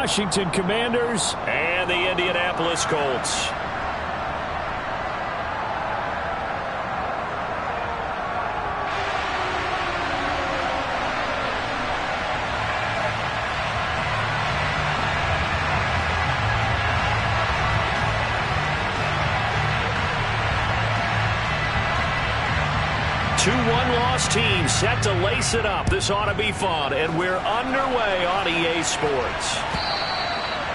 Washington Commanders and the Indianapolis Colts. Two one-loss teams set to lace it up. This ought to be fun, and we're underway on EA Sports.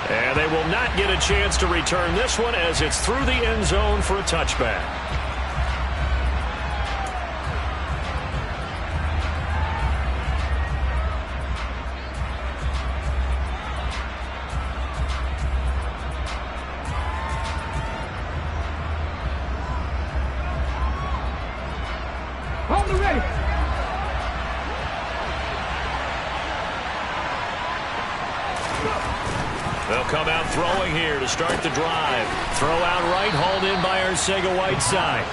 And they will not get a chance to return this one as it's through the end zone for a touchback. They'll come out throwing here to start the drive. Throw out right, hauled in by Arcega-Whiteside.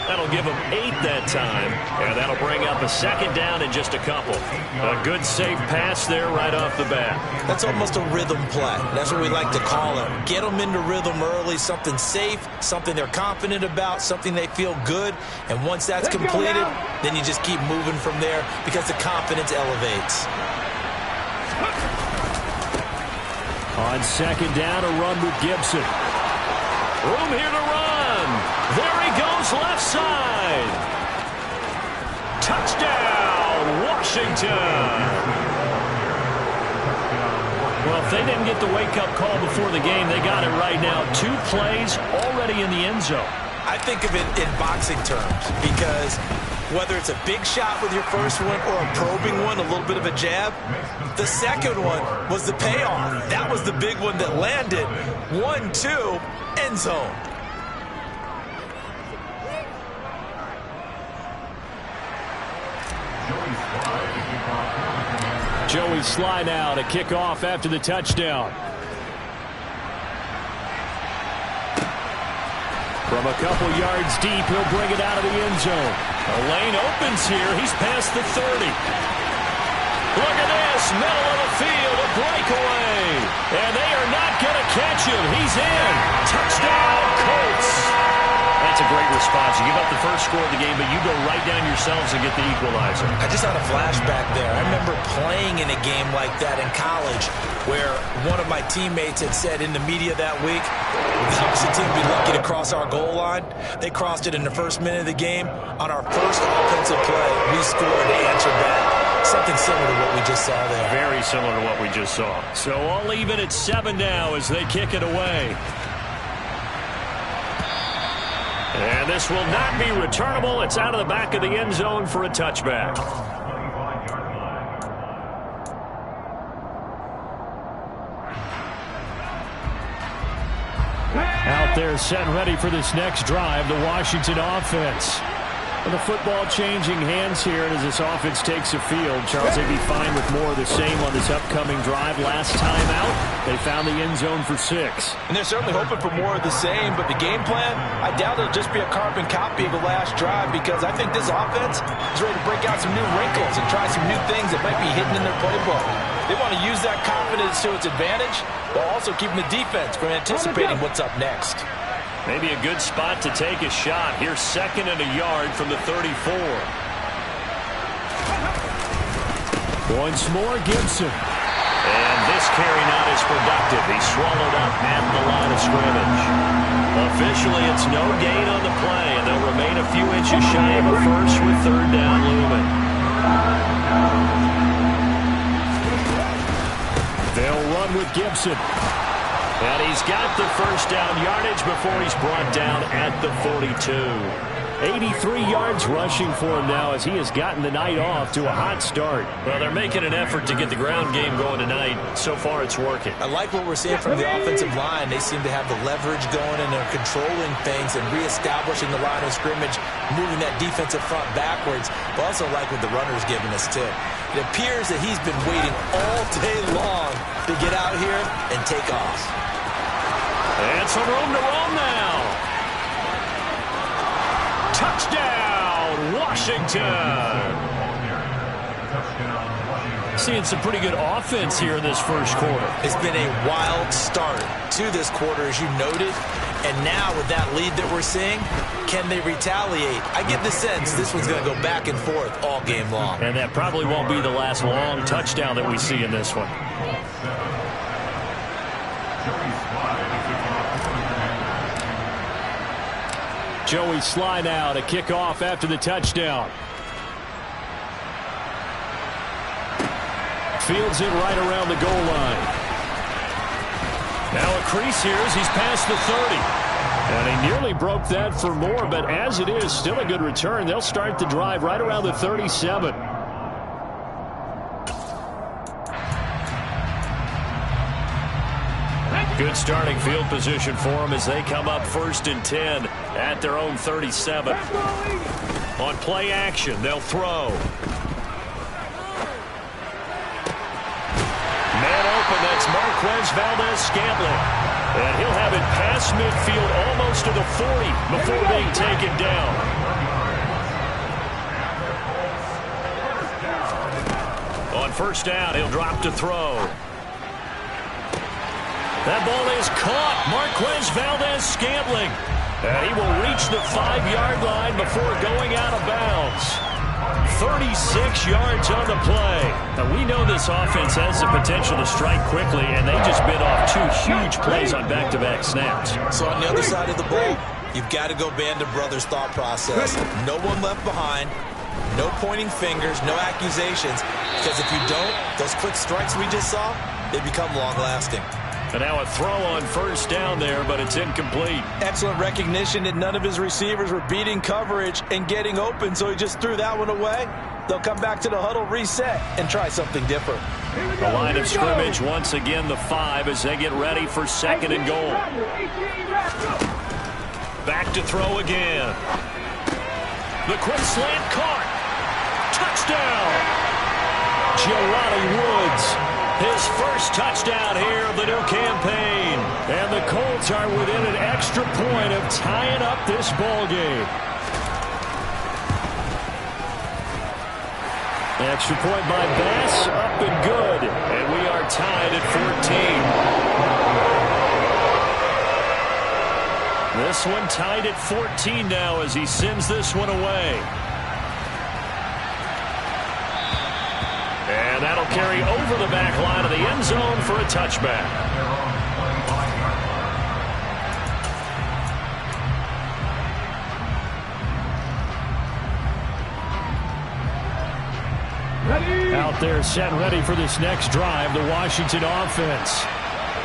That'll give them 8 that time, and that'll bring up a second down in just a couple. A good, safe pass there right off the bat. That's almost a rhythm play. That's what we like to call it. Get them into rhythm early, something safe, something they're confident about, something they feel good. And once that's completed, then you just keep moving from there because the confidence elevates. On second down, a run with Gibson. Room here to run. There he goes, left side. Touchdown, Washington. Well, if they didn't get the wake-up call before the game, they got it right now. 2 plays already in the end zone. I think of it in boxing terms because whether it's a big shot with your first one or a probing one, a little bit of a jab, the second one was the payoff. That was the big one that landed. 1-2, end zone. Joey Sly now to kick off after the touchdown. From a couple yards deep, he'll bring it out of the end zone. A lane opens here. He's past the 30. Look at this. Middle of the field, a breakaway. And they are not going to catch him. He's in. Touchdown, Colts. That's a great response. You give up the first score of the game, but you go right down yourselves and get the equalizer. I just had a flashback there. I remember playing in a game like that in college where one of my teammates had said in the media that week, the opposite team would be lucky to cross our goal line. They crossed it in the first minute of the game. On our first offensive play, we scored to answer back. Something similar to what we just saw there. Very similar to what we just saw. So all even at 7 now as they kick it away. And this will not be returnable. It's out of the back of the end zone for a touchback. Out there set ready for this next drive, the Washington offense. And the football changing hands here, and as this offense takes the field, Charles, they'd be fine with more of the same on this upcoming drive. Last time out, they found the end zone for 6. And they're certainly hoping for more of the same, but the game plan, I doubt it'll just be a carbon copy of the last drive because I think this offense is ready to break out some new wrinkles and try some new things that might be hidden in their playbook. They want to use that confidence to its advantage, while also keeping the defense from anticipating what's up next. Maybe a good spot to take a shot. Here's 2nd and a yard from the 34. Once more, Gibson. And this carry not as productive. He's swallowed up at the line of scrimmage. Officially, it's no gain on the play, and they'll remain a few inches shy of a first with 3rd down looming. They'll run with Gibson. And he's got the first down yardage before he's brought down at the 42. 83 yards rushing for him now as he has gotten the night off to a hot start. Well, they're making an effort to get the ground game going tonight. So far, it's working. I like what we're seeing from the offensive line. They seem to have the leverage going, and they're controlling things and reestablishing the line of scrimmage, moving that defensive front backwards. But also like what the runner's giving us, too. It appears that he's been waiting all day long to get out here and take off. And some room to roam now. Touchdown, Washington. Seeing some pretty good offense here in this first quarter. It's been a wild start to this quarter, as you noted. And now with that lead that we're seeing, can they retaliate? I get the sense this one's going to go back and forth all game long. And that probably won't be the last long touchdown that we see in this one. Joey Sly now to kick off after the touchdown. Fields it right around the goal line. Now a crease here as he's past the 30. And he nearly broke that for more, but as it is, still a good return. They'll start the drive right around the 37. Good starting field position for them as they come up 1st and 10 at their own 37. On play action, they'll throw. Man open, that's Marquez Valdez-Scantling. And he'll have it past midfield almost to the 40 before being taken down. On 1st down, he'll drop to throw. That ball is caught. Marquez Valdez-Scantling. And he will reach the 5-yard line before going out of bounds. 36 yards on the play. Now, we know this offense has the potential to strike quickly, and they just bit off 2 huge plays on back-to-back snaps. So on the other side of the ball, you've got to go band of brothers thought process. No one left behind. No pointing fingers, no accusations. Because if you don't, those quick strikes we just saw, they become long-lasting. And now a throw on 1st down there, but it's incomplete. Excellent recognition that none of his receivers were beating coverage and getting open, so he just threw that one away. They'll come back to the huddle, reset, and try something different. The line of scrimmage once again the 5 as they get ready for 2nd and goal. Back to throw again. The quick slant caught. Touchdown. Jelani Woods. His first touchdown here of the new campaign. And the Colts are within an extra point of tying up this ball game. Extra point by Bass, up and good. And we are tied at 14. This one tied at 14 now as he sends this one away. And that'll carry over the back line of the end zone for a touchback. Out there set ready for this next drive, the Washington offense.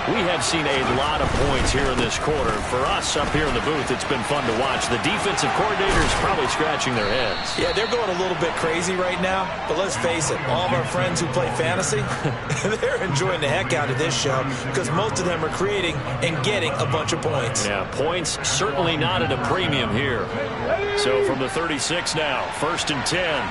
We have seen a lot of points here in this quarter. For us up here in the booth, it's been fun to watch. The defensive coordinators probably scratching their heads. Yeah, they're going a little bit crazy right now. But let's face it, all of our friends who play fantasy, they're enjoying the heck out of this show because most of them are creating and getting a bunch of points. Yeah, points certainly not at a premium here. So from the 36 now, 1st and 10.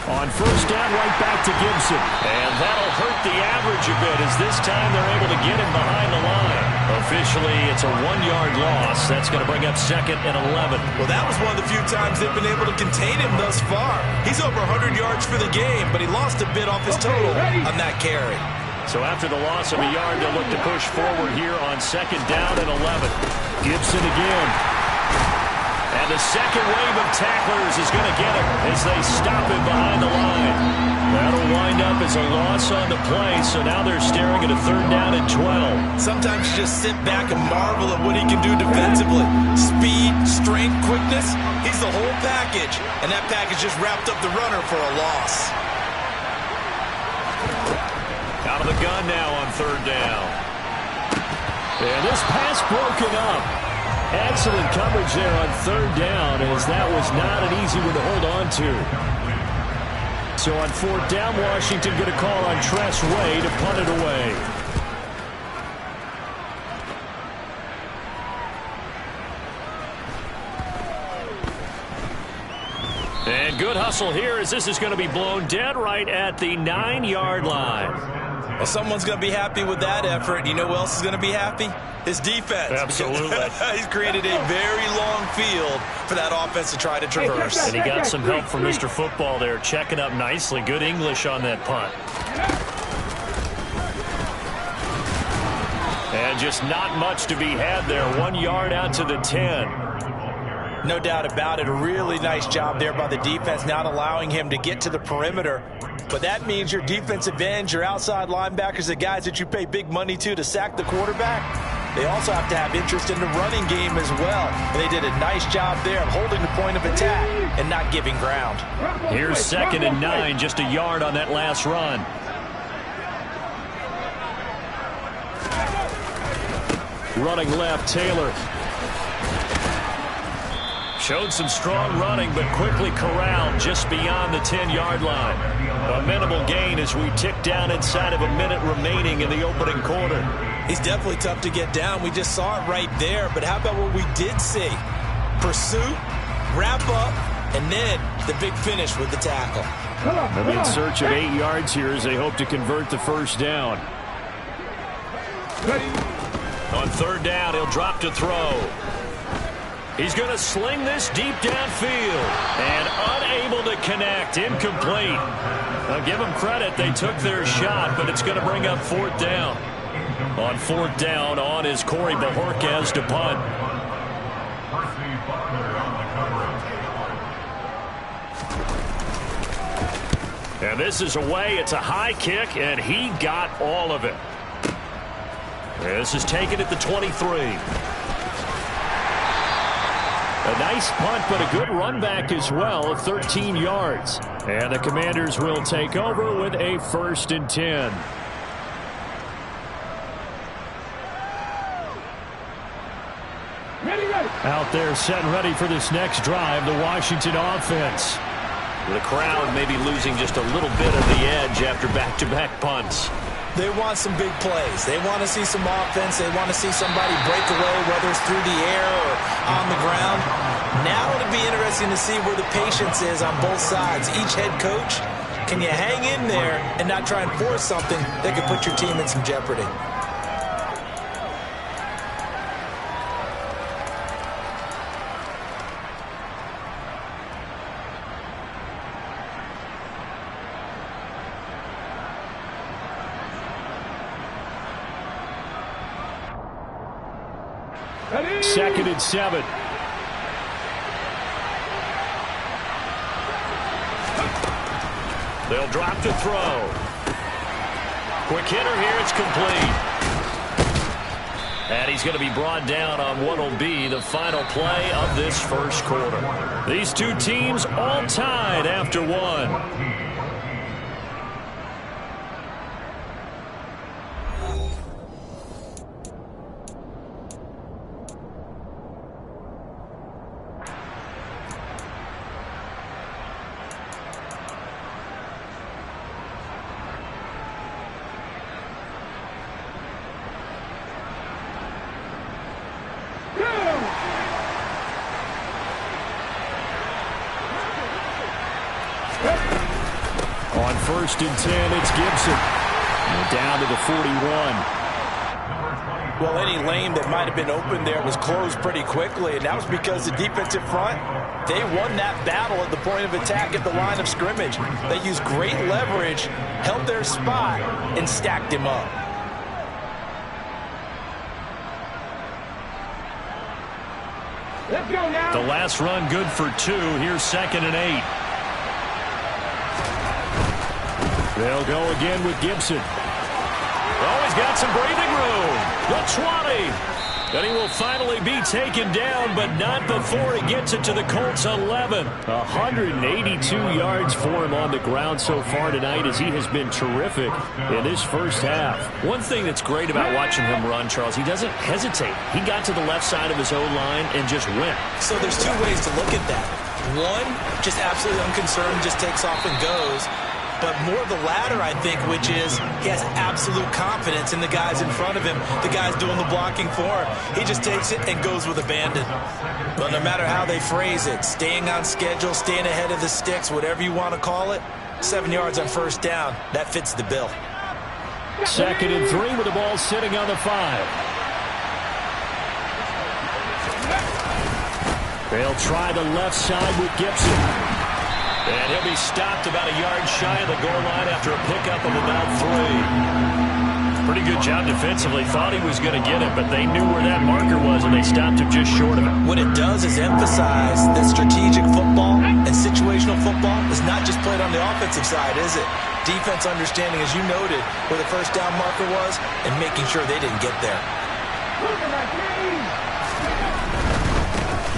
On 1st down, right back to Gibson. And that'll hurt the average a bit as this time they're able to get him behind the line. Officially, it's a 1-yard loss. That's going to bring up 2nd and 11. Well, that was one of the few times they've been able to contain him thus far. He's over 100 yards for the game, but he lost a bit off his total on that carry. So after the loss of a yard, they'll look to push forward here on 2nd down and 11. Gibson again. And the second wave of tacklers is going to get him as they stop him behind the line. That'll wind up as a loss on the play, so now they're staring at a 3rd down and 12. Sometimes you just sit back and marvel at what he can do defensively. Speed, strength, quickness, he's the whole package. And that package just wrapped up the runner for a loss. Out of the gun now on 3rd down. And this pass broken up. Excellent coverage there on 3rd down as that was not an easy one to hold on to. So on 4th down, Washington going to call on Tress Way to punt it away. And good hustle here as this is going to be blown dead right at the 9-yard line. Well, someone's going to be happy with that effort. You know who else is going to be happy? His defense. Absolutely. He's created a very long field for that offense to try to traverse. And he got some help from Mr. Football there, checking up nicely. Good English on that punt. And just not much to be had there. 1 yard out to the 10. No doubt about it. A really nice job there by the defense, not allowing him to get to the perimeter. But that means your defensive ends, your outside linebackers, the guys that you pay big money to sack the quarterback, they also have to have interest in the running game as well. And they did a nice job there of holding the point of attack and not giving ground. Here's 2nd and 9, just a yard on that last run. Running left, Taylor. Showed some strong running, but quickly corralled just beyond the 10-yard line. A minimal gain as we tick down inside of a minute remaining in the opening quarter. He's definitely tough to get down. We just saw it right there. But how about what we did see? Pursuit, wrap up, and then the big finish with the tackle. They'll be in search of 8 yards here as they hope to convert the first down. On 3rd down, he'll drop to throw. He's going to sling this deep downfield and unable to connect. Incomplete. I'll give them credit. They took their shot, but it's going to bring up 4th down. On 4th down, on is Corey Bajorquez to punt. And this is away. It's a high kick, and he got all of it. This is taken at the 23. A nice punt, but a good run back as well of 13 yards. And the Commanders will take over with a 1st and 10. Out there set and ready for this next drive, the Washington offense. The crowd maybe losing just a little bit of the edge after back-to-back punts. They want some big plays. They want to see some offense. They want to see somebody break away, whether it's through the air or on the ground. Now it'll be interesting to see where the patience is on both sides. Each head coach, can you hang in there and not try and force something that could put your team in some jeopardy? Second and 7. They'll drop to throw. Quick hitter here. It's complete. And he's going to be brought down on what will be the final play of this first quarter. These two teams all tied after 1. On 1st and 10, it's Gibson. And down to the 41. Well, any lane that might have been open there was closed pretty quickly, and that was because the defensive front, they won that battle at the point of attack at the line of scrimmage. They used great leverage, held their spot, and stacked him up. Let's go now. The last run good for 2. Here's 2nd and 8. They'll go again with Gibson. Oh, he's got some breathing room. The 20. And he will finally be taken down, but not before he gets it to the Colts 11. 182 yards for him on the ground so far tonight as he has been terrific in this first half. One thing that's great about watching him run, Charles, he doesn't hesitate. He got to the left side of his O-line and just went. So there's 2 ways to look at that. One, just absolutely unconcerned, just takes off and goes. But more the latter, I think, which is he has absolute confidence in the guys in front of him, the guys doing the blocking for him. He just takes it and goes with abandon. But no matter how they phrase it, staying on schedule, staying ahead of the sticks, whatever you want to call it, 7 yards on 1st down, that fits the bill. 2nd and 3 with the ball sitting on the 5. They'll try the left side with Gibson. And he'll be stopped about a yard shy of the goal line after a pickup of about 3. Pretty good job defensively. Thought he was going to get it, but they knew where that marker was, and they stopped him just short of it. What it does is emphasize that strategic football and situational football is not just played on the offensive side, is it? Defense understanding, as you noted, where the first down marker was and making sure they didn't get there.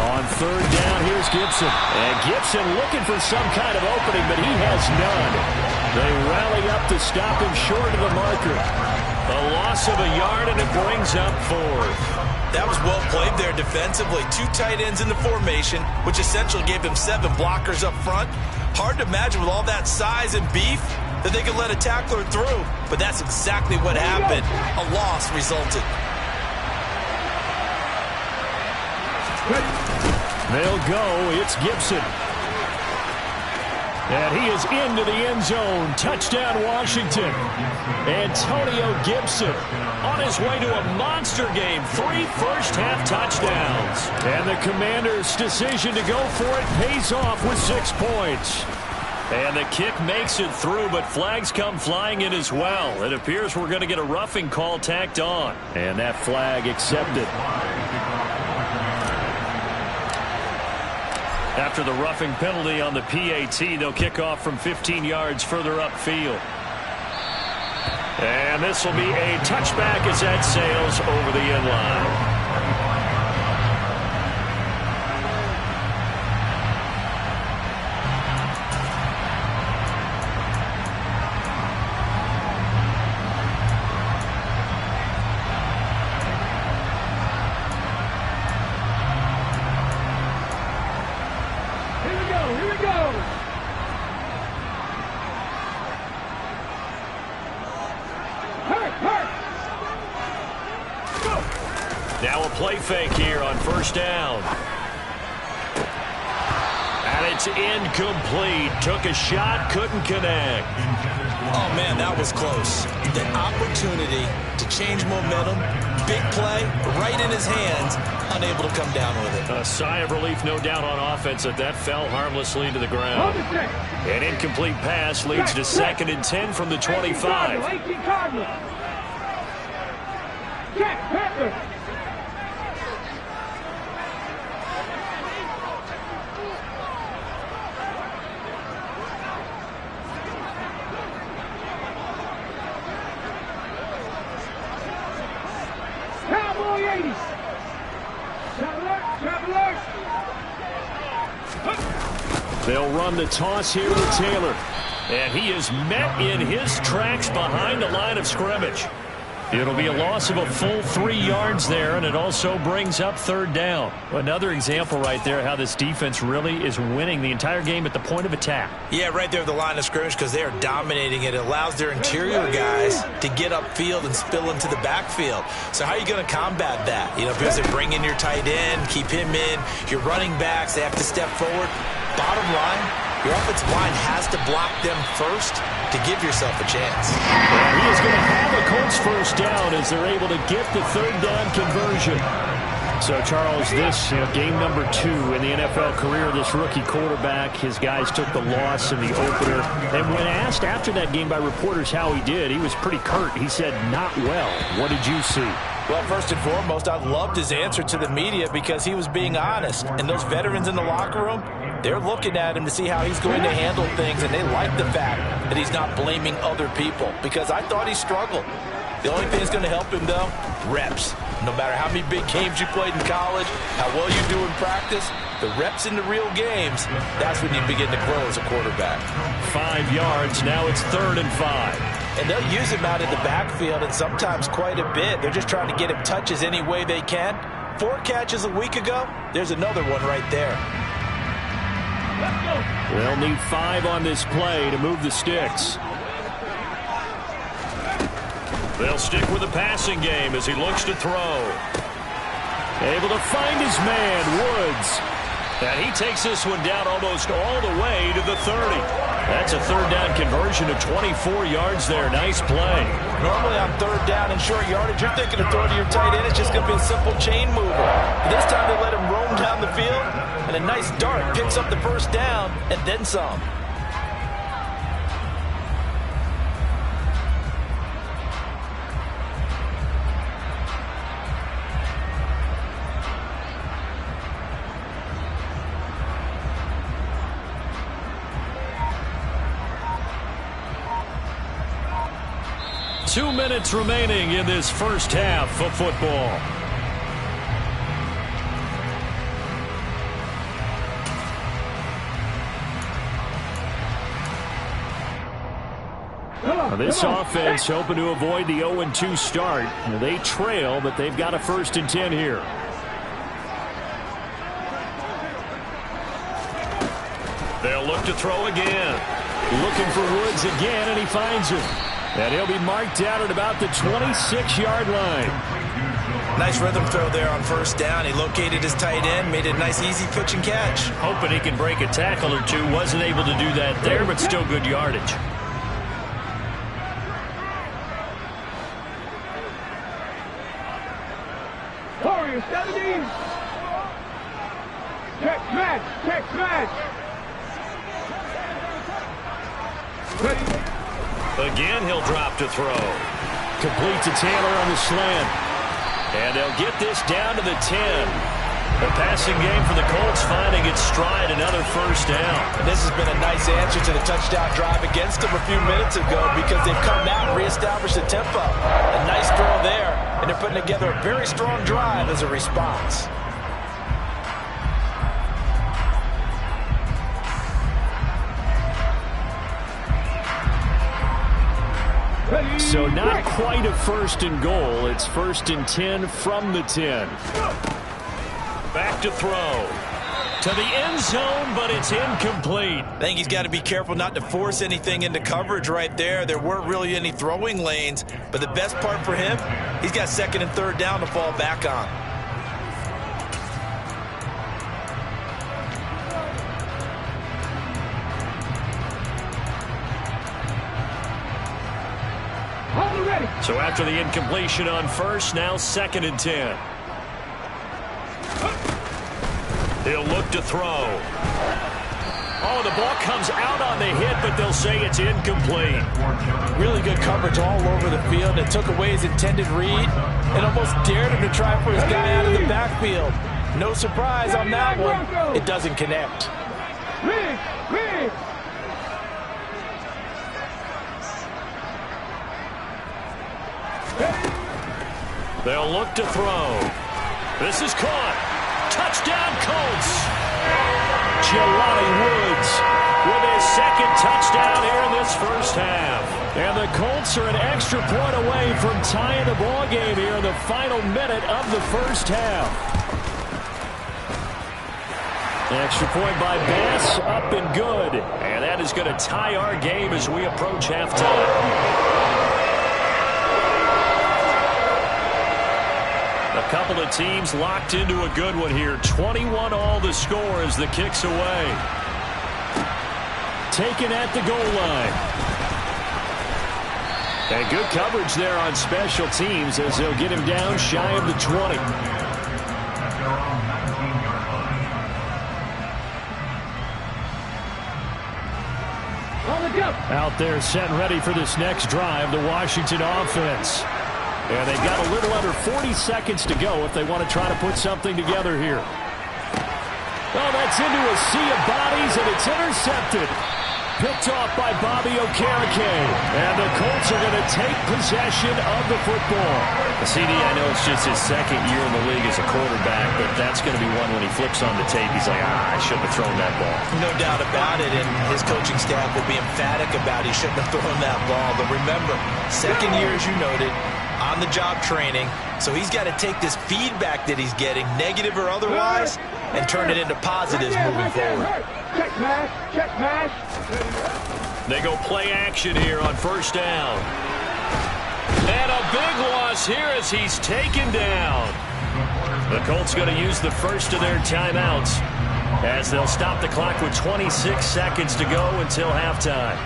On 3rd down, here's Gibson. And Gibson looking for some kind of opening, but he has none. They rally up to stop him short of the marker. A loss of a yard, and it brings up 4th. That was well played there defensively. 2 tight ends in the formation, which essentially gave them 7 blockers up front. Hard to imagine with all that size and beef that they could let a tackler through. But that's exactly what happened. A loss resulted. They'll go. It's Gibson. And he is into the end zone. Touchdown, Washington. Antonio Gibson on his way to a monster game. 3 first-half touchdowns. And the Commanders' decision to go for it pays off with 6 points. And the kick makes it through, but flags come flying in as well. It appears we're going to get a roughing call tacked on. And that flag accepted. After the roughing penalty on the PAT, they'll kick off from 15 yards further upfield. And this will be a touchback as that sails over the end line. Now a play fake here on 1st down. And it's incomplete. Took a shot, couldn't connect. Oh, man, that was close. The opportunity to change momentum, big play, right in his hands, unable to come down with it. A sigh of relief, no doubt, on offense that fell harmlessly to the ground. An incomplete pass leads to 2nd and 10 from the 25. They'll run the toss here to Taylor. And he is met in his tracks behind the line of scrimmage. It'll be a loss of a full 3 yards there, and it also brings up 3rd down. Another example right there how this defense really is winning the entire game at the point of attack. Yeah, right there at the line of scrimmage because they are dominating it. It allows their interior guys to get upfield and spill into the backfield. So how are you going to combat that? You know, because they bring in your tight end, keep him in. Your running backs, they have to step forward. Bottom line, your offensive line has to block them first to give yourself a chance. And he is going to have a Colts 1st down as they're able to get the 3rd down conversion. So, Charles, this game number 2 in the NFL career, this rookie quarterback, his guys took the loss in the opener. And when asked after that game by reporters how he did, he was pretty curt. He said, not well. What did you see? Well, first and foremost, I loved his answer to the media because he was being honest. And those veterans in the locker room, they're looking at him to see how he's going to handle things, and they like the fact that he's not blaming other people because I thought he struggled. The only thing that's going to help him, though, reps. No matter how many big games you played in college, how well you do in practice, the reps in the real games, that's when you begin to grow as a quarterback. 5 yards. Now it's 3rd and 5. And they'll use him out in the backfield, and sometimes quite a bit. They're just trying to get him touches any way they can. 4 catches a week ago, there's another one right there. They'll need 5 on this play to move the sticks. They'll stick with the passing game as he looks to throw. Able to find his man, Woods. And he takes this one down almost all the way to the 30. That's a third down conversion of 24 yards there. Nice play. Normally on third down and short yardage, you're thinking of throwing to your tight end. It's just going to be a simple chain mover. But this time they let him roam down the field, and a nice dart picks up the first down and then some. Two minutes remaining in this first half of football. This offense hoping to avoid the 0-2 start. They trail, but they've got a 1st and 10 here. They'll look to throw again. Looking for Woods again, and he finds him. And he'll be marked out at about the 26-yard line. Nice rhythm throw there on first down. He located his tight end, made it a nice easy pitch and catch. Hoping he can break a tackle or two. Wasn't able to do that there, but still good yardage. Warriors 17. Check smash. Check smash. Ready. Again, he'll drop to throw. Complete to Taylor on the slant. And they'll get this down to the 10. The passing game for the Colts finding its stride, another first down. And this has been a nice answer to the touchdown drive against them a few minutes ago because they've come out and reestablished the tempo. A nice throw there, and they're putting together a very strong drive as a response. So not quite a 1st and goal. It's 1st and 10 from the 10. Back to throw. To the end zone, but it's incomplete. I think he's got to be careful not to force anything into coverage right there. There weren't really any throwing lanes, but the best part for him, he's got 2nd and 3rd down to fall back on. So after the incompletion on first, now 2nd and 10. He'll look to throw. Oh, the ball comes out on the hit, but they'll say it's incomplete. Really good coverage all over the field. It took away his intended read and almost dared him to try for his guy out of the backfield. No surprise on that one. It doesn't connect. They'll look to throw. This is caught. Touchdown, Colts. Jelani Woods with his 2nd touchdown here in this first half. And the Colts are an extra point away from tying the ball game here in the final minute of the first half. Extra point by Bass, up and good. And that is going to tie our game as we approach halftime. A couple of teams locked into a good one here. 21 all the score as the kick's away. Taken at the goal line. And good coverage there on special teams as they'll get him down shy of the 20. Out there set and ready for this next drive, the Washington offense. And they've got a little under 40 seconds to go if they want to try to put something together here. Oh, that's into a sea of bodies, and it's intercepted. Picked off by Bobby Okereke. And the Colts are going to take possession of the football. CD, I know it's just his 2nd year in the league as a quarterback, but that's going to be one when he flips on the tape. He's like, I shouldn't have thrown that ball. No doubt about it, and his coaching staff will be emphatic about he shouldn't have thrown that ball. But remember, 2nd year, as you noted, on-the-job training, so he's got to take this feedback that he's getting, negative or otherwise, and turn it into positives moving forward. Check smash. Check smash. They go play action here on first down. And a big loss here as he's taken down. The Colts going to use the first of their timeouts. as they'll stop the clock with 26 seconds to go until halftime.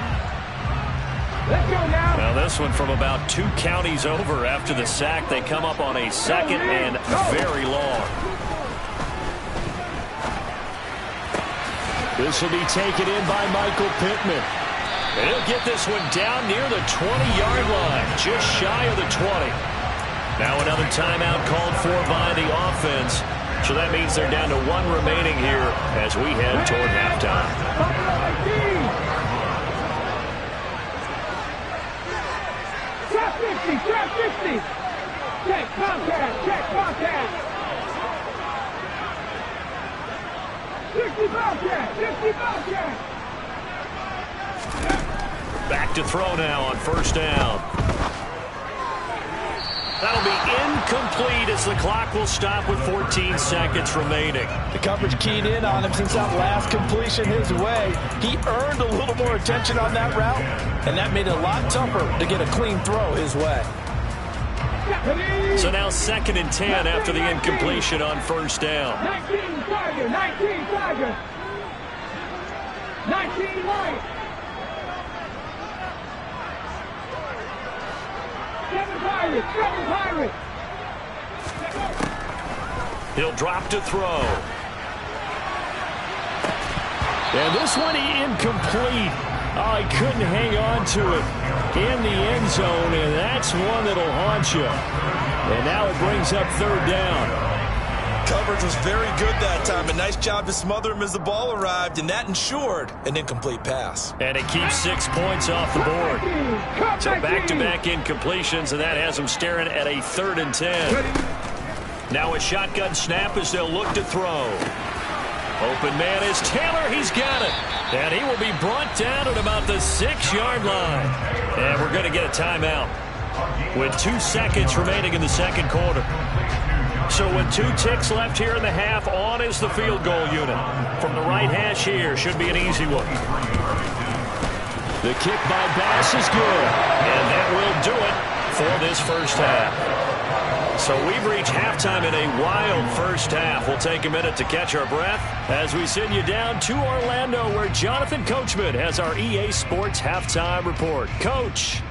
Let's go now. Now this one from about 2 counties over after the sack. They come up on a 2nd and very long. This will be taken in by Michael Pittman. And he'll get this one down near the 20-yard line, just shy of the 20. Now another timeout called for by the offense. So that means they're down to 1 remaining here as we head toward halftime. Trap 50, trap 50. Check contact, check contact. 60 Bobcat, 60 Bobcat. Back to throw now on 1st down. That'll be incomplete as the clock will stop with 14 seconds remaining. The coverage keyed in on him since that last completion his way. He earned a little more attention on that route, and that made it a lot tougher to get a clean throw his way. So now 2nd and 10 after the incompletion on 1st down. 19 Tiger, 19 Tiger. 19 White. 7 Pirates, 7 Pirates. He'll drop to throw. And this one incomplete. Oh, he couldn't hang on to it in the end zone, and that's one that'll haunt you. And now it brings up 3rd down. Coverage was very good that time. A nice job to smother him as the ball arrived, and that ensured an incomplete pass. And it keeps 6 points off the board. So back-to-back incompletions, and that has them staring at a 3rd and 10. Now a shotgun snap as they'll look to throw. Open man is Taylor. He's got it. And he will be brought down at about the 6-yard line. And we're going to get a timeout with 2 seconds remaining in the 2nd quarter. So with 2 ticks left here in the half, on is the field goal unit. From the right hash here, should be an easy one. The kick by Bass is good. And that will do it for this 1st half. So we've reached halftime in a wild 1st half. We'll take a minute to catch our breath as we send you down to Orlando, where Jonathan Coachman has our EA Sports halftime report. Coach.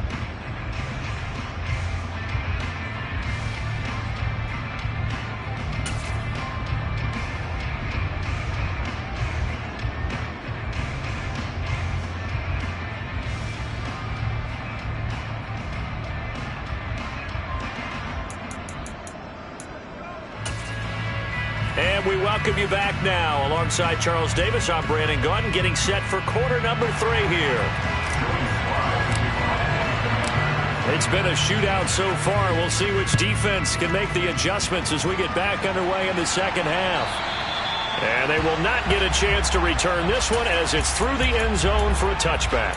And we welcome you back now. Alongside Charles Davis, I'm Brandon Gaudin, getting set for quarter number 3 here. It's been a shootout so far. We'll see which defense can make the adjustments as we get back underway in the 2nd half. And they will not get a chance to return this one as it's through the end zone for a touchback.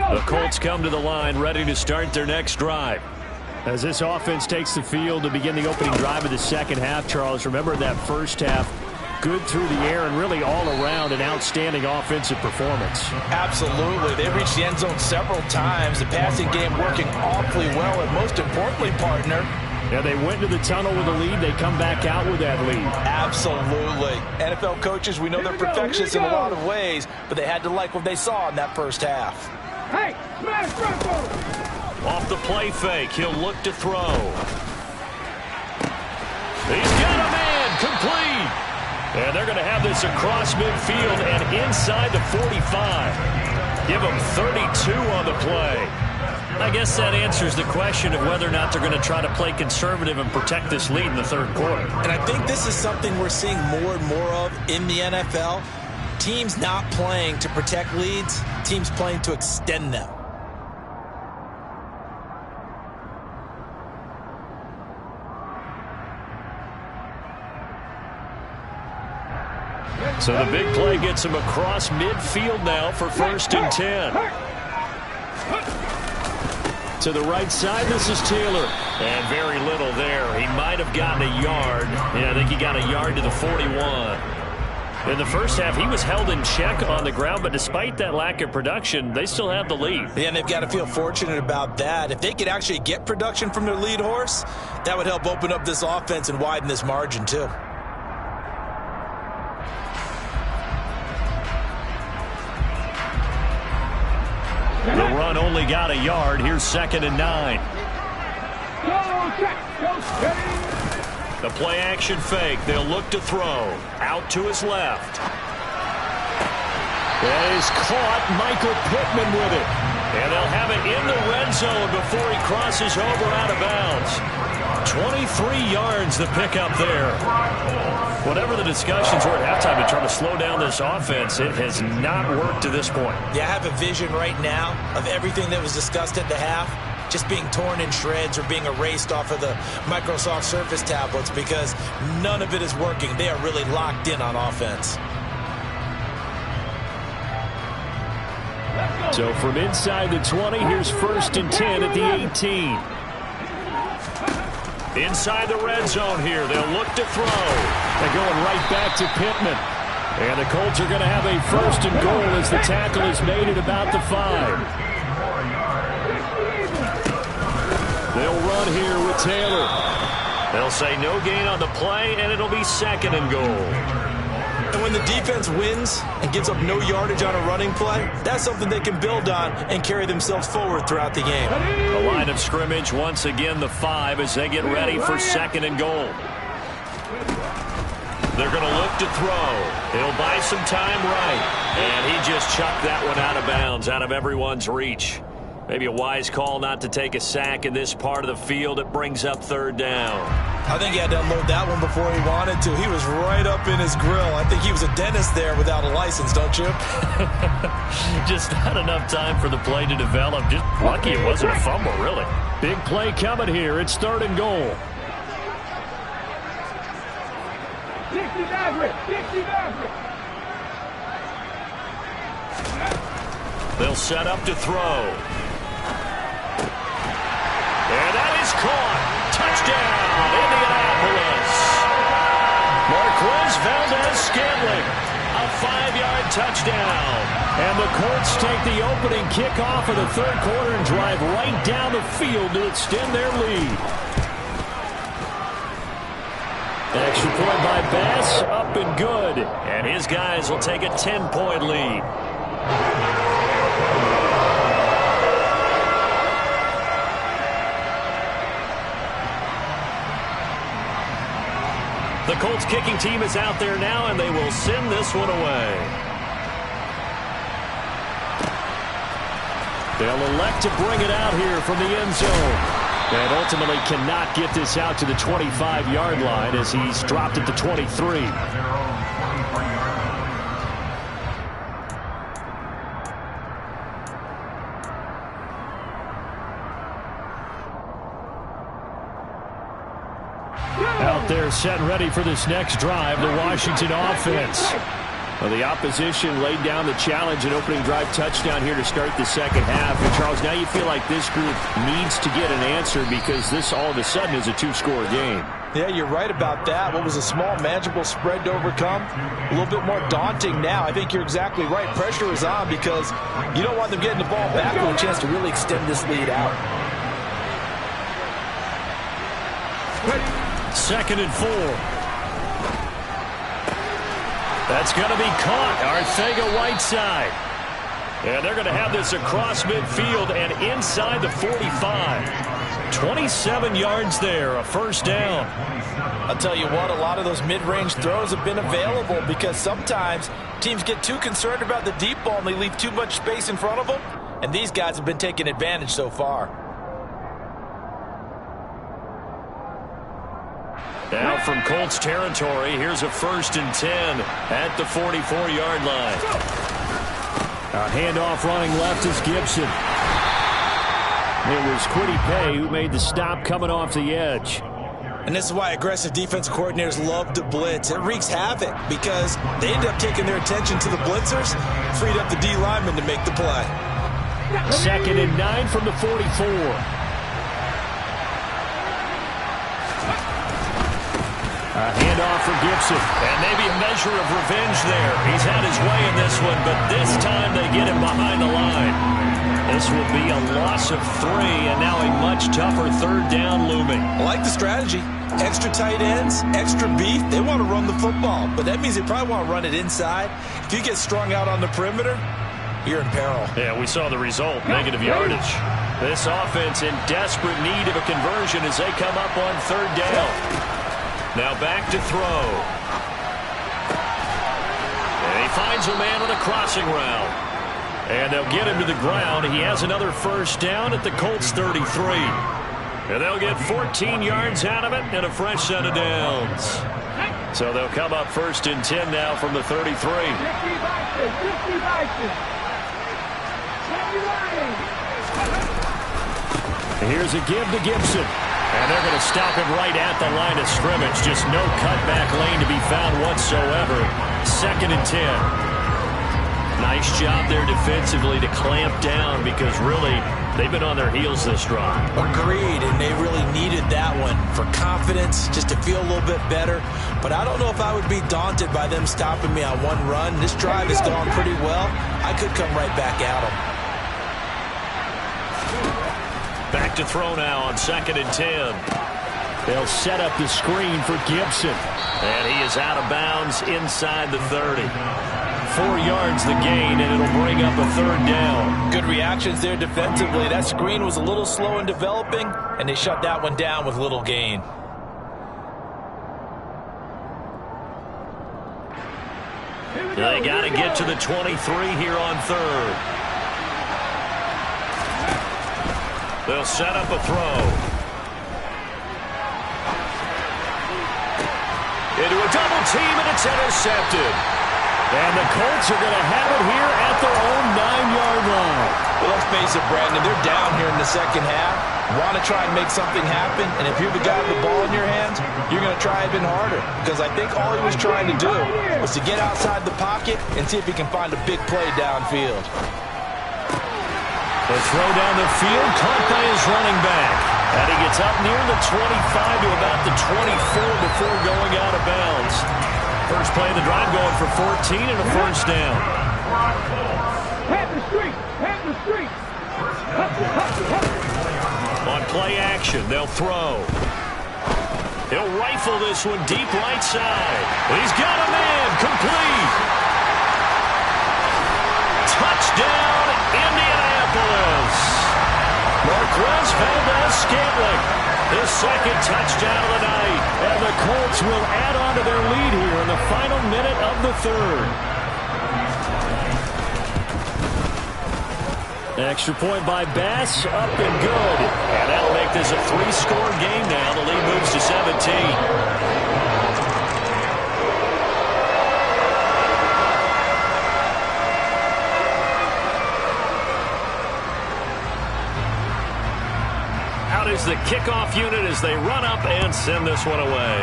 The Colts come to the line ready to start their next drive. As this offense takes the field to begin the opening drive of the 2nd half, Charles, remember that 1st half, good through the air and really all around an outstanding offensive performance. Absolutely. They reached the end zone several times. The passing game working awfully well, and most importantly, partner, yeah, they went to the tunnel with a lead. They come back out with that lead. Absolutely. NFL coaches, we know they're perfectionists in a lot of ways, but they had to like what they saw in that 1st half. Hey, smash Bronco! Off the play fake, he'll look to throw. He's got a man, complete. And they're going to have this across midfield and inside the 45. Give them 32 on the play. I guess that answers the question of whether or not they're going to try to play conservative and protect this lead in the 3rd quarter. And I think this is something we're seeing more and more of in the NFL. Teams not playing to protect leads, teams playing to extend them. So the big play gets him across midfield now for 1st and 10. To the right side, this is Taylor. And very little there. He might have gotten a yard. Yeah, I think he got a yard to the 41. In the first half, he was held in check on the ground, but despite that lack of production, they still have the lead. Yeah, and they've got to feel fortunate about that. If they could actually get production from their lead horse, that would help open up this offense and widen this margin too. The run only got a yard. Here's 2nd and 9. The play action fake. They'll look to throw. Out to his left. That is caught. Michael Pittman with it. And they'll have it in the red zone before he crosses over out of bounds. 23 yards the pickup there. Whatever the discussions were at halftime to try to slow down this offense, it has not worked to this point. Yeah, I have a vision right now of everything that was discussed at the half just being torn in shreds or being erased off of the Microsoft Surface tablets because none of it is working. They are really locked in on offense. So from inside the 20, here's 1st and 10 at the 18. Inside the red zone here, they'll look to throw. They're going right back to Pittman. And the Colts are going to have a 1st and goal as the tackle is made at about the 5. They'll run here with Taylor. They'll say no gain on the play, and it'll be 2nd and goal. And when the defense wins and gives up no yardage on a running play, that's something they can build on and carry themselves forward throughout the game. The line of scrimmage, once again, the 5 as they get ready for 2nd and goal. They're going to look to throw. He'll buy some time right. And he just chucked that one out of bounds, out of everyone's reach. Maybe a wise call not to take a sack in this part of the field. It brings up 3rd down. I think he had to unload that one before he wanted to. He was right up in his grill. I think he was a dentist there without a license, don't you? Just not enough time for the play to develop. Just lucky it wasn't a fumble, really. Big play coming here. It's 3rd and goal. They'll set up to throw. And that is caught. Touchdown, Indianapolis. Marquez Valdez-Scantling. A 5-yard touchdown. And the Colts take the opening kickoff of the 3rd quarter and drive right down the field to extend their lead. Extra point by Bass, up and good. And his guys will take a 10-point lead. The Colts kicking team is out there now, and they will send this one away. They'll elect to bring it out here from the end zone. And ultimately cannot get this out to the 25-yard line as he's dropped at the 23. Out there set and ready for this next drive, the Washington offense. Well, the opposition laid down the challenge and opening drive touchdown here to start the 2nd half. And Charles, now you feel like this group needs to get an answer because this all of a sudden is a 2-score game. Yeah, you're right about that. What was a small, manageable spread to overcome, a little bit more daunting now. I think you're exactly right. Pressure is on because you don't want them getting the ball back with a chance to really extend this lead out. 2nd and 4. That's going to be caught. Arcega-Whiteside. And they're going to have this across midfield and inside the 45. 27 yards there, a 1st down. I'll tell you what, a lot of those mid-range throws have been available because sometimes teams get too concerned about the deep ball and they leave too much space in front of them. And these guys have been taking advantage so far. Now from Colts territory, here's a 1st and 10 at the 44-yard line. A handoff running left is Gibson. It was Kwity Paye who made the stop coming off the edge. And this is why aggressive defensive coordinators love to blitz. It wreaks havoc because they end up taking their attention to the blitzers, freed up the D lineman to make the play. 2nd and 9 from the 44. A handoff for Gibson. And maybe a measure of revenge there. He's had his way in this one, but this time they get him behind the line. This will be a loss of 3, and now a much tougher third down looming. I like the strategy. Extra tight ends, extra beef. They want to run the football, but that means they probably want to run it inside. If you get strung out on the perimeter, you're in peril. Yeah, we saw the result, negative yardage. This offense in desperate need of a conversion as they come up on third down. Now back to throw. And he finds a man on a crossing route. And they'll get him to the ground. He has another first down at the Colts 33. And they'll get 14 yards out of it and a fresh set of downs. So they'll come up first and 10 now from the 33. Here's a give to Gibson. And they're going to stop him right at the line of scrimmage. Just no cutback lane to be found whatsoever. Second and 10. Nice job there defensively to clamp down because really they've been on their heels this drive. Agreed, and they really needed that one for confidence, just to feel a little bit better. But I don't know if I would be daunted by them stopping me on one run. This drive has gone pretty well. I could come right back at them. Back to throw now on second and 10. They'll set up the screen for Gibson. And he is out of bounds inside the 30. 4 yards the gain, and it'll bring up a third down. Good reactions there defensively. That screen was a little slow in developing, and they shut that one down with little gain. They got to get to the 23 here on third. They'll set up a throw. Into a double team, and it's intercepted. And the Colts are going to have it here at their own 9-yard line. Well, let's face it, Brandon, they're down here in the second half. Want to try and make something happen, and if you're the guy with the ball in your hands, you're going to try even harder. Because I think all he was trying to do was to get outside the pocket and see if he can find a big play downfield. The throw down the field, caught by his running back. And he gets up near the 25 to about the 24 before going out of bounds. First play of the drive going for 14 and a first down. Head the street! Head the street! On play action, they'll throw. He'll rifle this one deep right side. He's got a man, complete. Touchdown, Indianapolis. Marquez Valdez-Scantling, his second touchdown of the night. And the Colts will add on to their lead here in the final minute of the third. Extra point by Bass, up and good. And that'll make this a 3-score game now. The lead moves to 17. Is the kickoff unit as they run up and send this one away.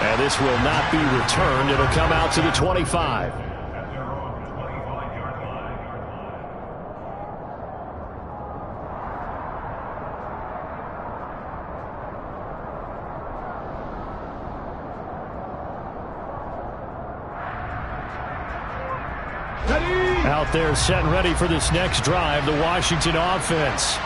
And this will not be returned. It'll come out to the 25. Out there set and ready for this next drive, the Washington offense.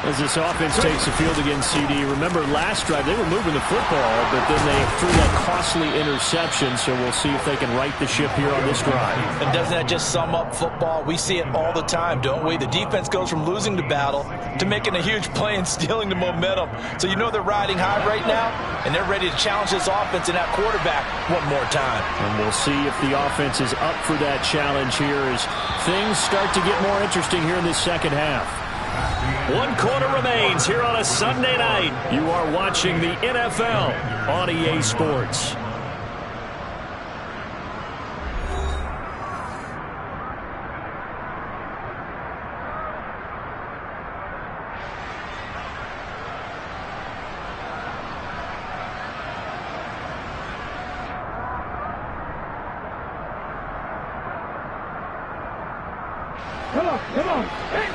As this offense takes the field against CD. Remember last drive they were moving the football, but then they threw that costly interception, so we'll see if they can right the ship here on this drive. And doesn't that just sum up football? We see it all the time, don't we? The defense goes from losing the battle to making a huge play and stealing the momentum. So you know they're riding high right now, and they're ready to challenge this offense and that quarterback one more time. And we'll see if the offense is up for that challenge here as things start to get more interesting here in this second half. 1 quarter remains here on a Sunday night. You are watching the NFL on EA Sports. Come on, come on. Hey.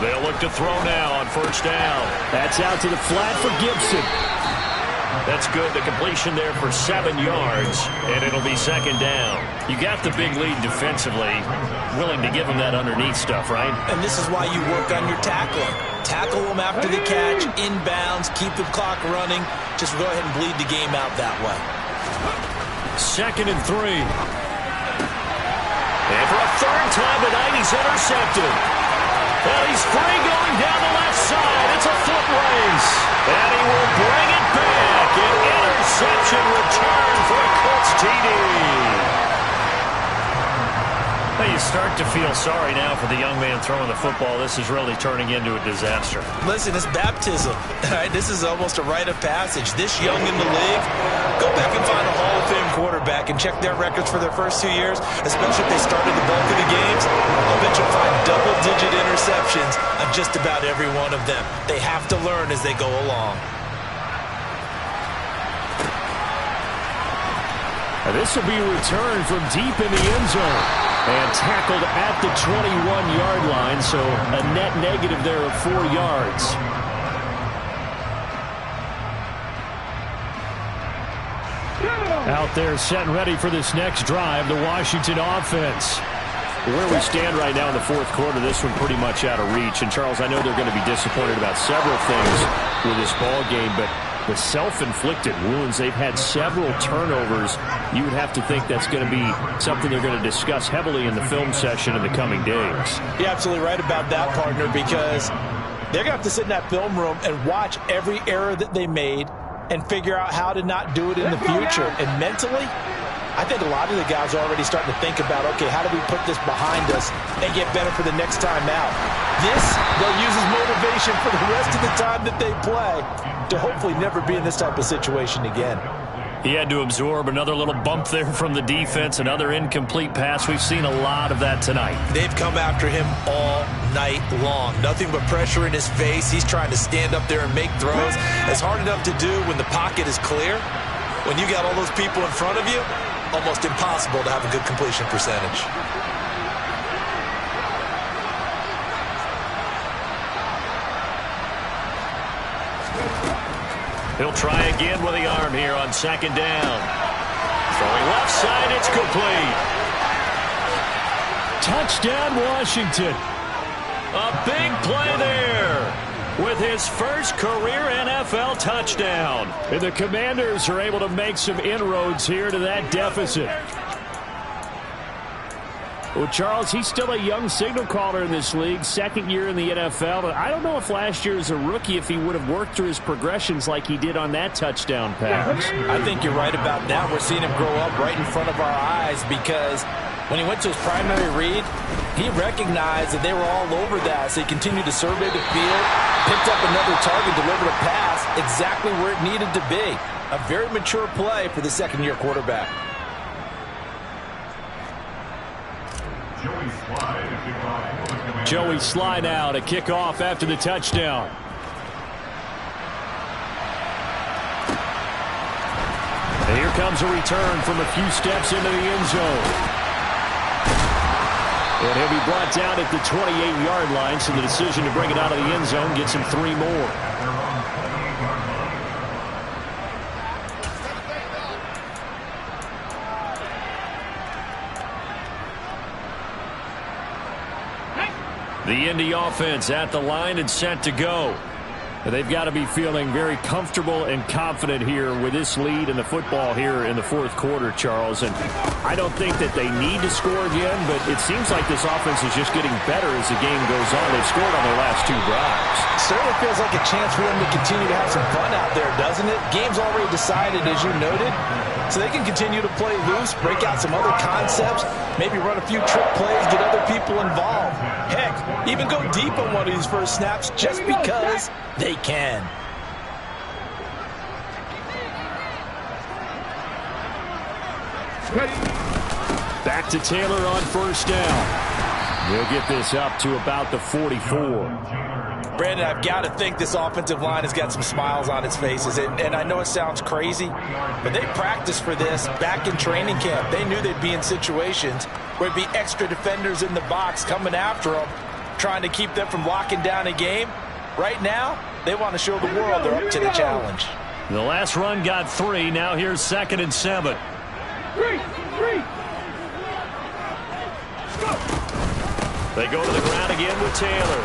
They'll look to throw now on first down. That's out to the flat for Gibson. That's good. The completion there for 7 yards, and it'll be second down. You got the big lead defensively. Willing to give them that underneath stuff, right? And this is why you work on your tackling. Tackle them after the catch, inbounds, keep the clock running. Just go ahead and bleed the game out that way. 2nd and 3. And for a third time tonight, he's intercepted. And he's free going down the left side. It's a foot race. And he will bring it back. An interception return for a Colts TD. Well, you start to feel sorry now for the young man throwing the football. This is really turning into a disaster. Listen, it's baptism. All right, this is almost a rite of passage. This young in the league, go back and find a Hall of Fame quarterback and check their records for their first 2 years, especially if they started the bulk of the games. I'll bet you'll find double-digit interceptions on just about every one of them. They have to learn as they go along. This will be returned from deep in the end zone. And tackled at the 21-yard line, so a net negative there of 4 yards. Out there set and ready for this next drive, the Washington offense. Where we stand right now in the fourth quarter, this one pretty much out of reach. And, Charles, I know they're going to be disappointed about several things with this ball game, but the self-inflicted wounds, they've had several turnovers. You would have to think that's going to be something they're going to discuss heavily in the film session in the coming days. You're absolutely right about that, partner, because they're going to have to sit in that film room and watch every error that they made and figure out how to not do it in the future. And mentally, I think a lot of the guys are already starting to think about, okay, how do we put this behind us and get better for the next time out? This, they'll use as motivation for the rest of the time that they play to hopefully never be in this type of situation again. He had to absorb another little bump there from the defense, another incomplete pass. We've seen a lot of that tonight. They've come after him all night long. Nothing but pressure in his face. He's trying to stand up there and make throws. It's hard enough to do when the pocket is clear. When you got all those people in front of you, almost impossible to have a good completion percentage. He'll try again with the arm here on second down. Throwing left side, it's complete. Touchdown, Washington. A big play there with his first career NFL touchdown. And the Commanders are able to make some inroads here to that deficit. Well, Charles, he's still a young signal caller in this league, second year in the NFL. But I don't know if last year as a rookie, if he would have worked through his progressions like he did on that touchdown pass. I think you're right about that. We're seeing him grow up right in front of our eyes because when he went to his primary read, he recognized that they were all over that. So he continued to survey the field, picked up another target, delivered a pass exactly where it needed to be. A very mature play for the second-year quarterback. Joey Sly now to kick off after the touchdown. And here comes a return from a few steps into the end zone. And he'll be brought down at the 28-yard line, so the decision to bring it out of the end zone gets him 3 more. The Indy offense at the line and set to go. They've got to be feeling very comfortable and confident here with this lead in the football here in the fourth quarter, Charles. And I don't think that they need to score again, but it seems like this offense is just getting better as the game goes on. They've scored on their last 2 drives. Certainly feels like a chance for them to continue to have some fun out there, doesn't it? Game's already decided, as you noted. So they can continue to play loose, break out some other concepts, maybe run a few trick plays, get other people involved. Heck, even go deep on one of these first snaps just because they can. Back to Taylor on first down. He'll get this up to about the 44. Brandon, I've got to think this offensive line has got some smiles on its faces. And I know it sounds crazy, but they practiced for this back in training camp. They knew they'd be in situations where it'd be extra defenders in the box coming after them. trying to keep them from locking down a game. Right now, they want to show the world they're up to the challenge. The last run got 3. Now here's 2nd and 7. 3. They go to the ground again with Taylor.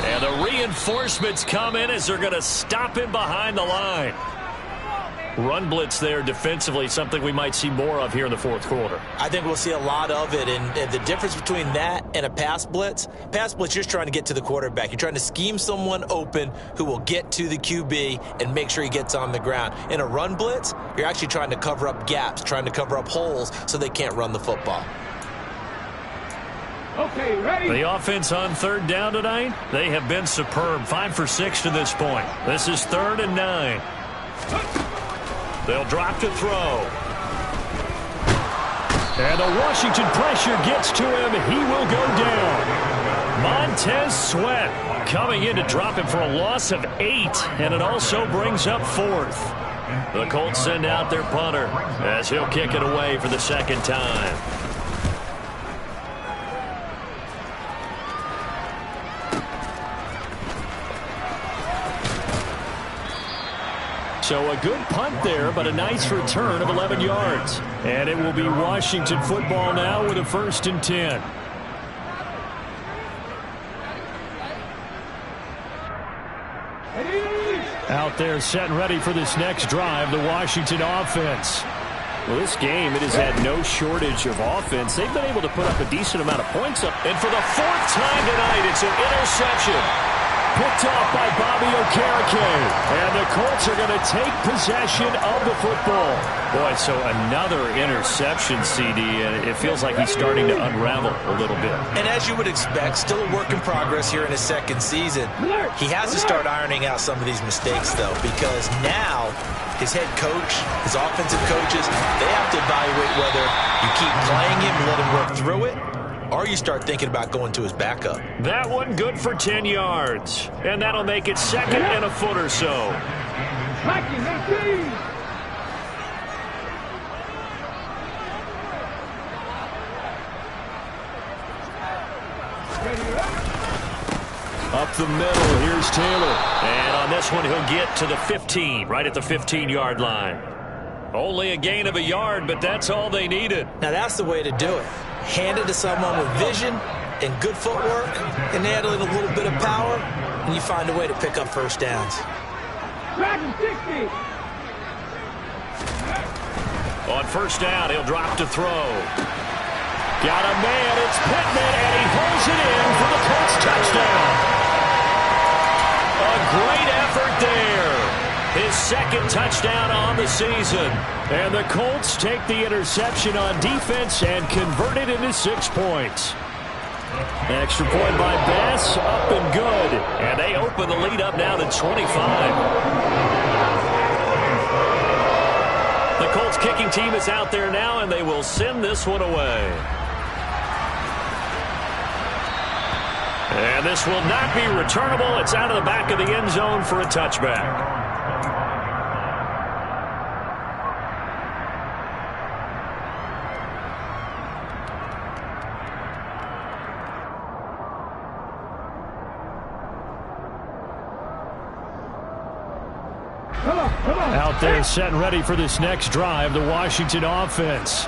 And the reinforcements come in as they're going to stop him behind the line. Run blitz there defensively, something we might see more of here in the fourth quarter. I think we'll see a lot of it, and the difference between that and a pass blitz, you're just trying to get to the quarterback. You're trying to scheme someone open who will get to the QB and make sure he gets on the ground. In a run blitz, you're actually trying to cover up gaps, trying to cover up holes so they can't run the football. Okay, ready? The offense on 3rd down tonight, they have been superb. 5 for 6 to this point. This is 3rd and 9. They'll drop to throw. And the Washington pressure gets to him. He will go down. Montez Sweat coming in to drop him for a loss of 8. And it also brings up 4th. The Colts send out their punter as he'll kick it away for the 2nd time. So a good punt there, but a nice return of 11 yards. And it will be Washington football now with a 1st and 10. Out there set and ready for this next drive, the Washington offense. Well, this game, it has had no shortage of offense. They've been able to put up a decent amount of points up. And for the 4th time tonight, it's an interception. Picked off by Bobby Okereke. And the Colts are going to take possession of the football. Boy, so another interception, CD, and it feels like he's starting to unravel a little bit. And as you would expect, still a work in progress here in his 2nd season. He has to start ironing out some of these mistakes, though, because now his head coach, his offensive coaches, they have to evaluate whether you keep playing him and let him work through it, or you start thinking about going to his backup. That one good for 10 yards. And that'll make it 2nd and a foot or so. Up the middle, here's Taylor. And on this one, he'll get to the 15, right at the 15-yard line. Only a gain of a yard, but that's all they needed. Now that's the way to do it. Hand it to someone with vision and good footwork, and add a little bit of power, and you find a way to pick up 1st downs. On 1st down, he'll drop to throw. Got a man, it's Pittman, and he pulls it in for the Colts touchdown. A great effort there. His 2nd touchdown on the season. And the Colts take the interception on defense and convert it into 6 points. Extra point by Bass, up and good. And they open the lead up now to 25. The Colts kicking team is out there now, and they will send this one away. And this will not be returnable. It's out of the back of the end zone for a touchback. Out there set and ready for this next drive, the Washington offense.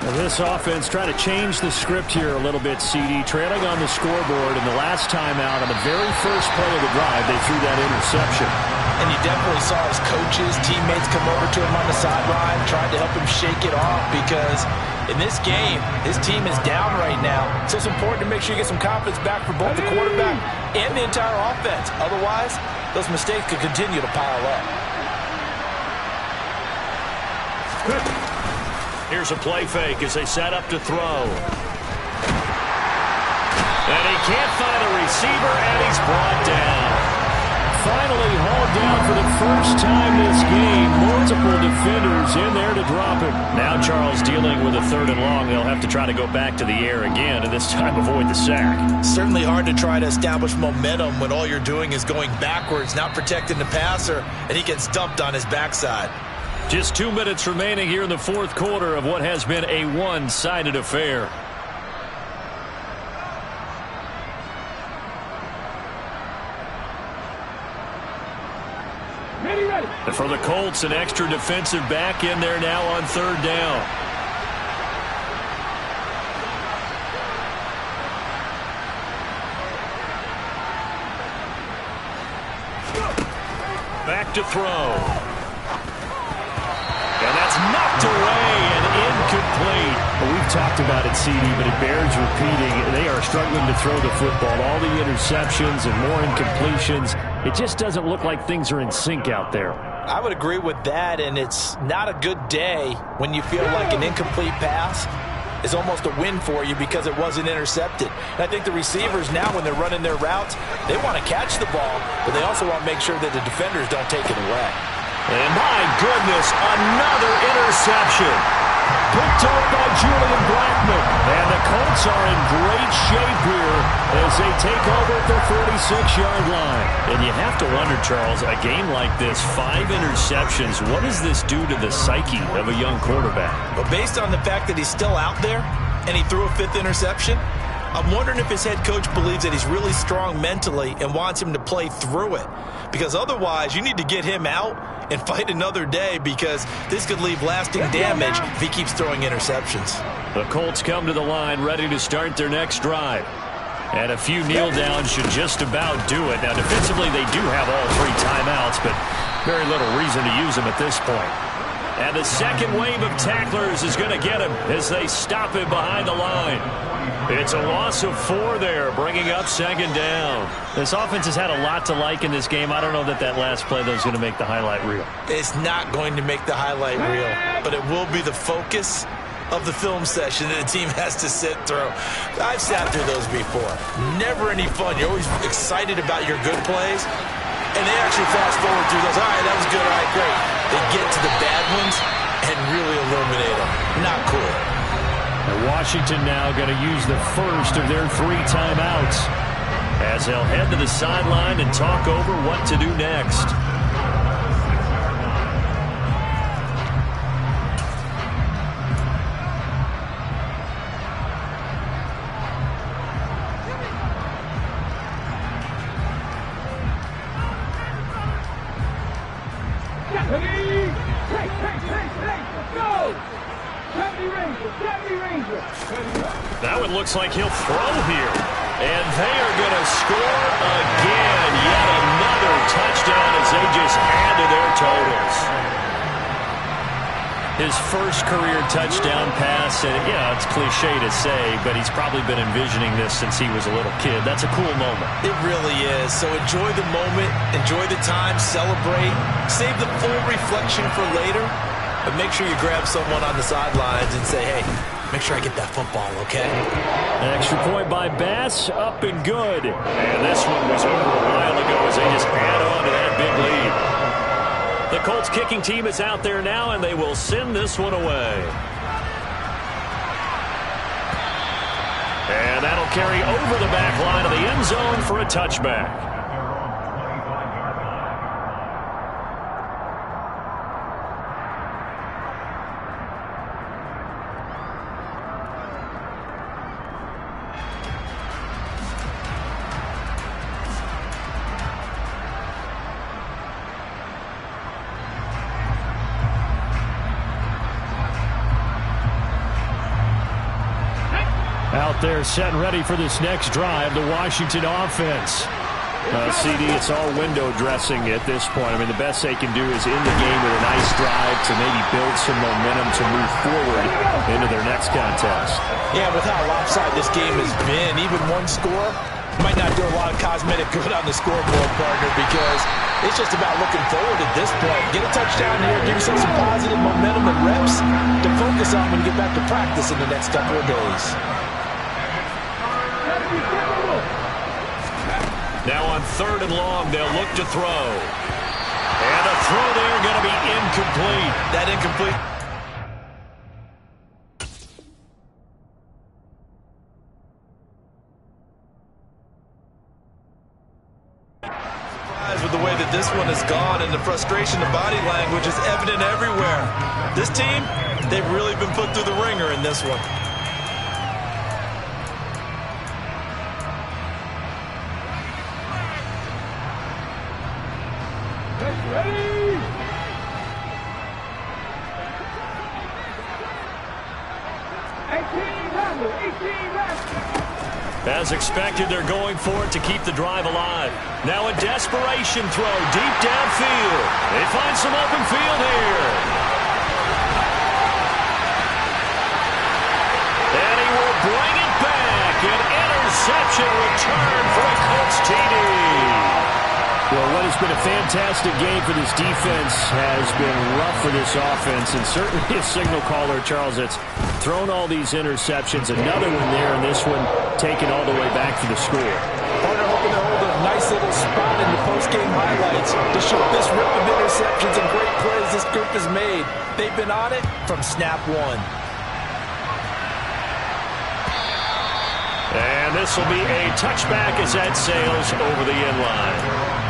And this offense trying to change the script here a little bit, CD. Trailing on the scoreboard, and the last time out on the very first play of the drive, they threw that interception. And you definitely saw his coaches, teammates come over to him on the sideline, trying to help him shake it off, because in this game, his team is down right now. So it's important to make sure you get some confidence back for both the quarterback and the entire offense. Otherwise, those mistakes could continue to pile up. Here's a play fake as they set up to throw. And he can't find a receiver, and he's brought down. Finally hauled down for the first time this game. Multiple defenders in there to drop him. Now Charles dealing with a 3rd and long. They'll have to try to go back to the air again, and this time avoid the sack. Certainly hard to try to establish momentum when all you're doing is going backwards, not protecting the passer, and he gets dumped on his backside. Just 2 minutes remaining here in the fourth quarter of what has been a one-sided affair. And for the Colts, an extra defensive back in there now on third down. Back to throw. And that's knocked away and incomplete. Well, we've talked about it, CD, but it bears repeating. They are struggling to throw the football. All the interceptions and more incompletions. It just doesn't look like things are in sync out there. I would agree with that, and it's not a good day when you feel like an incomplete pass is almost a win for you because it wasn't intercepted. And I think the receivers now, when they're running their routes, they want to catch the ball, but they also want to make sure that the defenders don't take it away. And my goodness, another interception. Picked up by Julian Blackmon. And the Colts are in great shape here as they take over at their 46-yard line. And you have to wonder, Charles, a game like this, 5 interceptions, what does this do to the psyche of a young quarterback? But based on the fact that he's still out there and he threw a 5th interception, I'm wondering if his head coach believes that he's really strong mentally and wants him to play through it. Because otherwise, you need to get him out and fight another day, because this could leave lasting damage if he keeps throwing interceptions. The Colts come to the line ready to start their next drive. And a few kneel downs should just about do it. Now, defensively, they do have all 3 timeouts, but very little reason to use them at this point. And the second wave of tacklers is going to get him as they stop him behind the line. It's a loss of 4 there, bringing up second down. This offense has had a lot to like in this game. I don't know that last play, though, is going to make the highlight reel. It's not going to make the highlight reel, but it will be the focus of the film session that the team has to sit through. I've sat through those before. Never any fun. You're always excited about your good plays, and they actually fast forward through those. All right, that was good. All right, great. They get to the bad ones and really illuminate them. Not cool. And Washington now going to use the first of their 3 timeouts as they'll head to the sideline and talk over what to do next. That one looks like he'll throw here. And they are going to score again. Yet another touchdown as they just add to their totals. His first career touchdown pass, and yeah, it's cliche to say, but he's probably been envisioning this since he was a little kid. That's a cool moment. It really is. So enjoy the moment, enjoy the time, celebrate, save the full reflection for later, but make sure you grab someone on the sidelines and say, hey, make sure I get that football, okay? An extra point by Bass, up and good. And this one was over a while ago as they just add on to that big lead. The Colts kicking team is out there now, and they will send this one away. And that'll carry over the back line of the end zone for a touchback. Out there set and ready for this next drive, the Washington offense. CD, it's all window dressing at this point. I mean, the best they can do is in the game with a nice drive to maybe build some momentum to move forward into their next contest. Yeah, with how lopsided this game has been, even one score might not do a lot of cosmetic good on the scoreboard, partner, because it's just about looking forward at this point. Get a touchdown here, give yourself some positive momentum and reps to focus on when you get back to practice in the next couple of days. Now on 3rd and long, they'll look to throw. And a throw there going to be incomplete. That incomplete. Surprised with the way that this one has gone, and the frustration, the body language is evident everywhere. This team, they've really been put through the ringer in this one. Ready? 18 left. As expected, they're going for it to keep the drive alive. Now a desperation throw deep downfield. They find some open field here. And he will bring it back. An interception return for a Colts TD. Well, what has been a fantastic game for this defense has been rough for this offense, and certainly a signal caller, Charles, that's thrown all these interceptions. Another one there, and this one taken all the way back for the score. Partner hoping to hold a nice little spot in the post-game highlights to show this rip of interceptions and great plays this group has made. They've been on it from snap one. And this will be a touchback as that sails over the end line.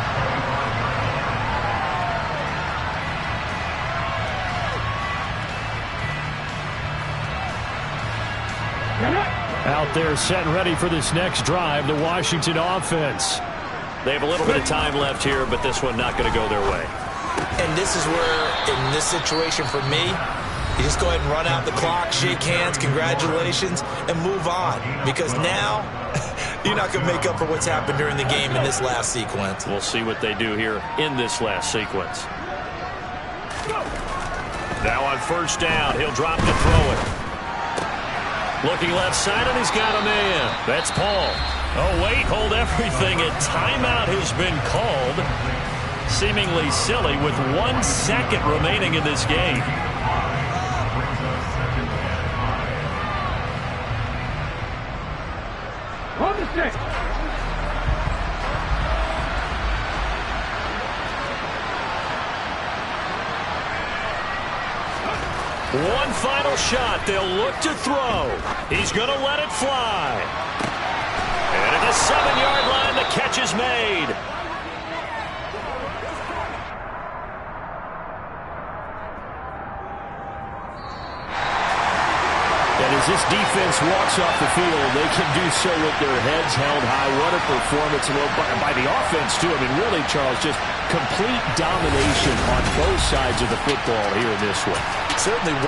Out there set and ready for this next drive, the Washington offense. They have a little bit of time left here, but this one not going to go their way. And this is where, in this situation for me, you just go ahead and run out the clock, shake hands, congratulations, and move on. Because now, you're not going to make up for what's happened during the game in this last sequence. We'll see what they do here in this last sequence. Now on first down, he'll drop to throw it. Looking left side, and he's got a man. That's Paul. Oh, wait, hold everything. A timeout has been called. Seemingly silly with 1 second remaining in this game. On the stick. One final shot. They'll look to throw. He's going to let it fly. And at the 7-yard line, the catch is made. And as this defense walks off the field, they can do so with their heads held high. What a performance by the offense, too. I mean, really, Charles, just complete domination on both sides of the football here in this one. Certainly.